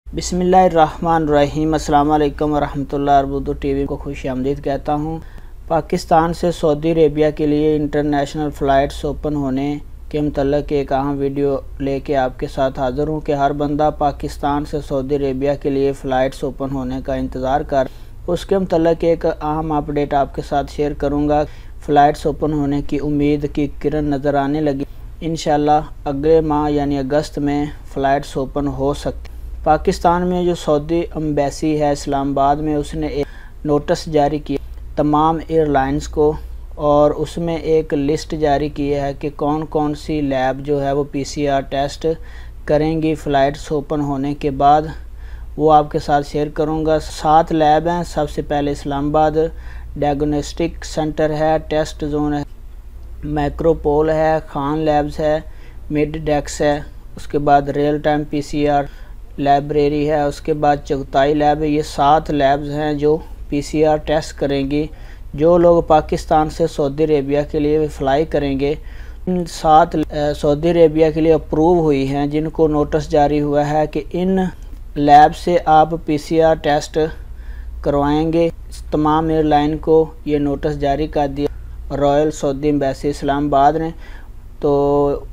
बिस्मिल्लाहिर्रहमानिर्रहीम। अस्सलाम वालेकुम वरहमतुल्लाहि वबरकातुहू। टी वी को खुश आमदीद कहता हूँ। पाकिस्तान से सऊदी अरेबिया के लिए इंटरनेशनल फ़्लाइट्स ओपन होने के मतलब एक अहम वीडियो लेके आपके साथ हाज़िर हूँ कि हर बंदा पाकिस्तान से सऊदी अरेबिया के लिए फ़्लाइट्स ओपन होने का इंतज़ार कर, उसके मतलब एक अहम अपडेट आपके साथ शेयर करूँगा। फ़्लाइट्स ओपन होने की उम्मीद की किरण नज़र आने लगी। इंशाल्लाह अगले माह यानी अगस्त में फ़्लाइट्स ओपन हो सकती। पाकिस्तान में जो सऊदी एम्बेसी है इस्लामाबाद में, उसने एक नोटिस जारी किया तमाम एयरलाइंस को, और उसमें एक लिस्ट जारी की है कि कौन कौन सी लैब जो है वो पीसीआर टेस्ट करेंगी फ़्लाइट्स ओपन होने के बाद। वो आपके साथ शेयर करूंगा। 7 लैब हैं। सबसे पहले इस्लामाबाद डायग्नोस्टिक सेंटर है, टेस्ट जोन है, मैक्रोपोल है, खान लैब्स है, मिड डेक्स है, उसके बाद रियल टाइम पीसीआर लाइब्रेरी है, उसके बाद चगताई लैब है। ये 7 लैब्स हैं जो पीसीआर टेस्ट करेंगी। जो लोग पाकिस्तान से सऊदी अरेबिया के लिए फ़्लाई करेंगे, इन 7 सऊदी अरेबिया के लिए अप्रूव हुई हैं, जिनको नोटिस जारी हुआ है कि इन लैब से आप पीसीआर टेस्ट करवाएंगे। तमाम एयरलाइन को ये नोटिस जारी कर दिया रॉयल सऊदी एम्बेसी इस्लामाबाद ने। तो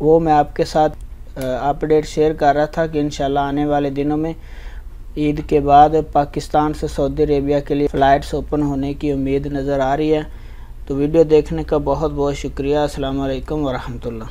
वो मैं आपके साथ अपडेट शेयर कर रहा था कि इंशाल्लाह आने वाले दिनों में ईद के बाद पाकिस्तान से सऊदी अरेबिया के लिए फ़्लाइट्स ओपन होने की उम्मीद नज़र आ रही है। तो वीडियो देखने का बहुत बहुत शुक्रिया। अस्सलाम वालेकुम वरहमतुल्लाह।